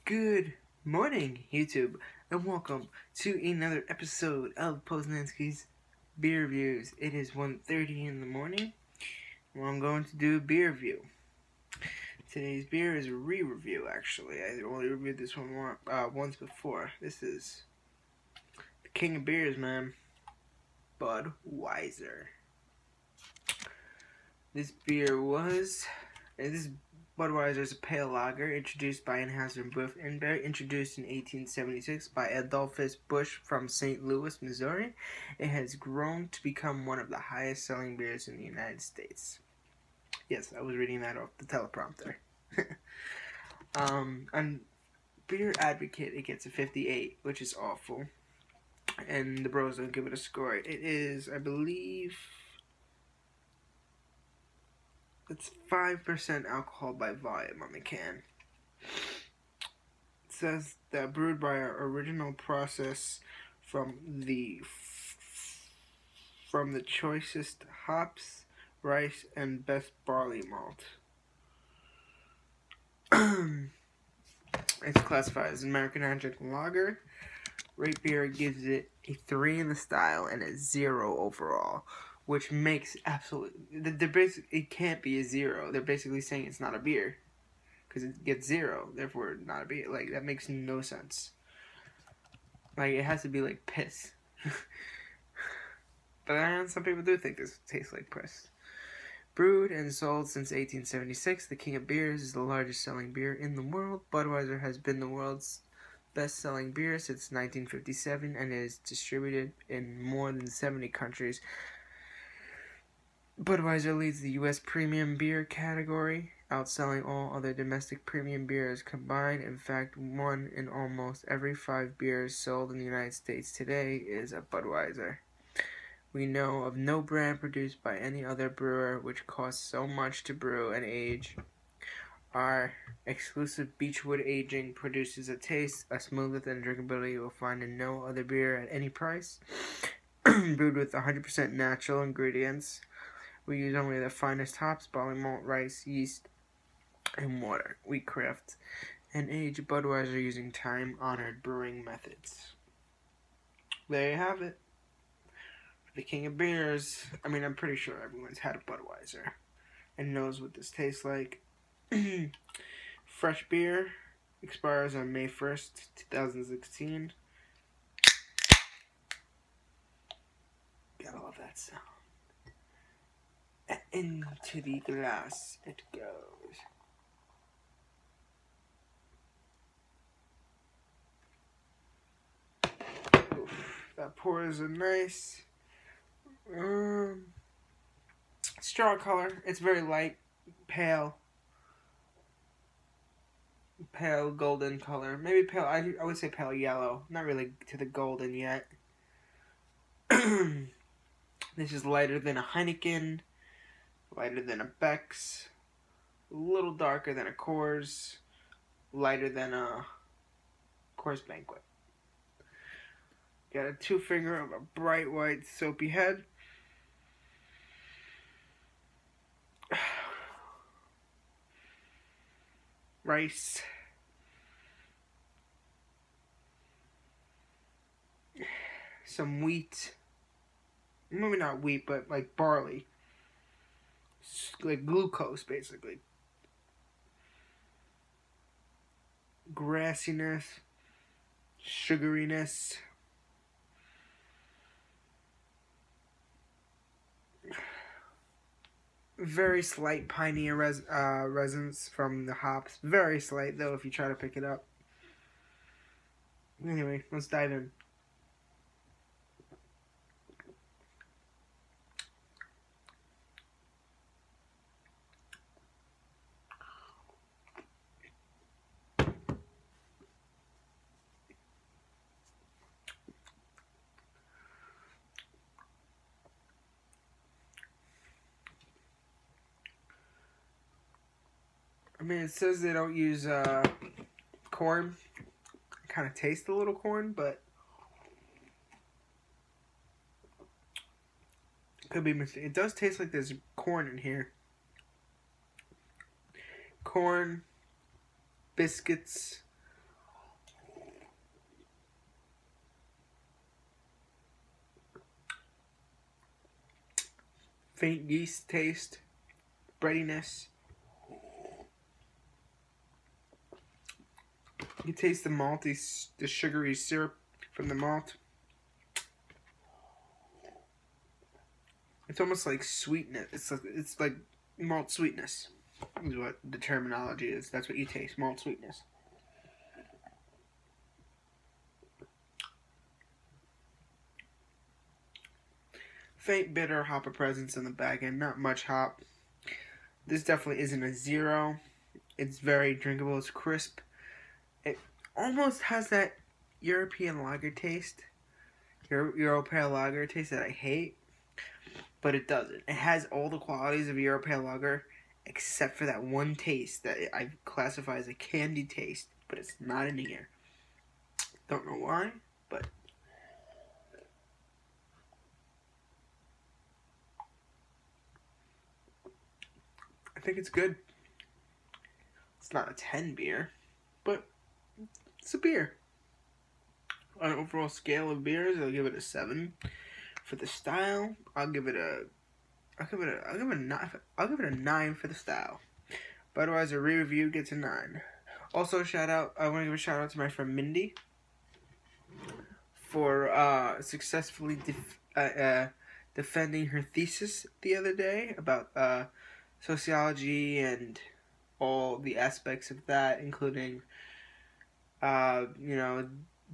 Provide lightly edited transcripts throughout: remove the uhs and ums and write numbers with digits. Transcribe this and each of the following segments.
Good morning, YouTube, and welcome to another episode of Poznansky's Beer Reviews. It is 1:30 in the morning, and I'm going to do a beer review. Today's beer is a re-review, actually. I only reviewed this one once before. This is the king of beers, man. Budweiser. This Budweiser is a pale lager introduced by Anheuser-Busch InBev, introduced in 1876 by Adolphus Busch from St. Louis, Missouri. It has grown to become one of the highest selling beers in the United States. Yes, I was reading that off the teleprompter. On Beer Advocate, it gets a 58, which is awful. And the bros don't give it a score. It is, I believe, it's 5% alcohol by volume on the can. It says that brewed by our original process from the choicest hops, rice, and best barley malt. It's classified as an American Adjunct Lager. Rate Beer gives it a 3 in the style and a 0 overall, which makes it can't be a 0. They're basically saying it's not a beer because it gets 0, therefore not a beer. Like, that makes no sense. Like, it has to be like piss. But some people do think this tastes like piss. Brewed and sold since 1876, the King of Beers is the largest selling beer in the world. Budweiser has been the world's best-selling beer since 1957 and is distributed in more than 70 countries. Budweiser leads the U.S. premium beer category, outselling all other domestic premium beers combined. In fact, 1 in almost every 5 beers sold in the United States today is a Budweiser. We know of no brand produced by any other brewer which costs so much to brew and age. Our exclusive Beechwood aging produces a taste, a smoothness, and drinkability you will find in no other beer at any price. Brewed with 100% natural ingredients. We use only the finest hops, barley malt, rice, yeast, and water. We craft and age Budweiser using time-honored brewing methods. There you have it. The King of Beers. I mean, I'm pretty sure everyone's had a Budweiser and knows what this tastes like. Fresh beer expires on May 1st, 2016. Gotta love that sound. And into the glass it goes. Oof, that pours a nice straw color. It's very light, pale golden color. Maybe pale, I would say pale yellow. Not really to the golden yet. This is lighter than a Heineken, lighter than a Beck's, a little darker than a Coors, lighter than a Coors Banquet. Got a 2-finger of a bright white soapy head. Rice. Some wheat. Maybe not wheat, but like barley. Like glucose, basically. Grassiness. Sugariness. Very slight piney resins from the hops. Very slight, though, if you try to pick it up. Anyway, let's dive in. I mean, it says they don't use corn. I kind of taste a little corn, but could be mistaken. It does taste like there's corn in here. Corn, biscuits, faint yeast taste, breadiness. You taste the malty, the sugary syrup from the malt. It's almost like sweetness. It's like malt sweetness is what the terminology is. That's what you taste, malt sweetness. Faint bitter hopper presence in the back end, not much hop. This definitely isn't a 0. It's very drinkable, it's crisp. It almost has that European lager taste, European lager taste that I hate, but it doesn't. It has all the qualities of European lager, except for that one taste that I classify as a candy taste, but it's not in here. Don't know why, but I think it's good. It's not a 10 beer, but it's a beer. On an overall scale of beers, I'll give it a 7. For the style, I'll give it a 9 for the style. Budweiser re-review gets a 9. Also, I want to give a shout out to my friend Mindy for successfully defending her thesis the other day about sociology and all the aspects of that, including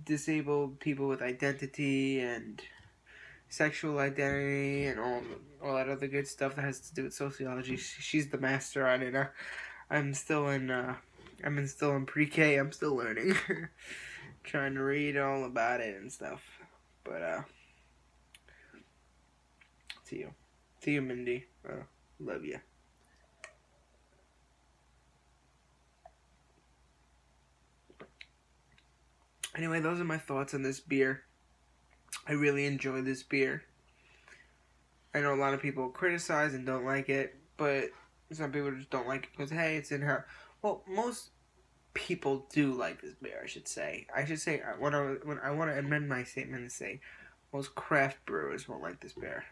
disabled people with identity and sexual identity and all that other good stuff that has to do with sociology. She's the master on it. I'm still in pre-K. I'm still learning, trying to read all about it and stuff. But to you, Mindy. Love you. Anyway, those are my thoughts on this beer. I really enjoy this beer. I know a lot of people criticize and don't like it, but some people just don't like it because, hey, it's in her. Well, most people do like this beer, I should say. I want to amend my statement and say most craft brewers won't like this beer.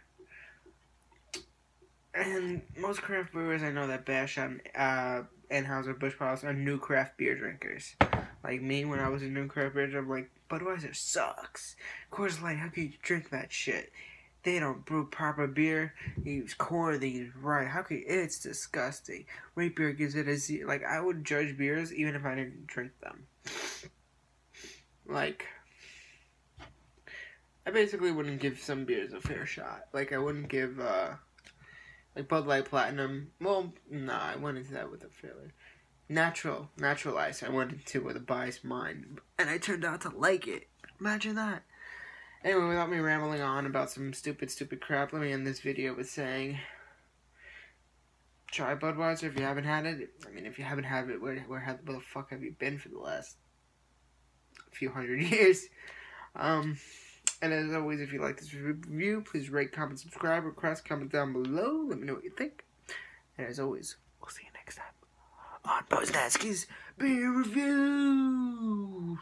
And most craft brewers I know that bash on Anheuser-Busch products are new craft beer drinkers. Like me, when I was a new craft beer drinker, I'm like, Budweiser sucks. Coors Light, how can you drink that shit? They don't brew proper beer. They use corn, they use rye. How can it's disgusting. Rate Beer gives it a Z. Like, I would judge beers even if I didn't drink them. Like, I basically wouldn't give some beers a fair shot. Like, I wouldn't give, like Bud Light Platinum. Well, nah, I went into that with a fairly natural ice. I went into with a biased mind, and I turned out to like it. Imagine that. Anyway, without me rambling on about some stupid crap, let me end this video with saying, try Budweiser if you haven't had it. I mean, if you haven't had it, where the fuck have you been for the last few hundred years? And as always, if you like this review, please rate, comment, subscribe, request, comment down below. Let me know what you think. And as always, we'll see you next time on Boznatsky's Beer Reviews.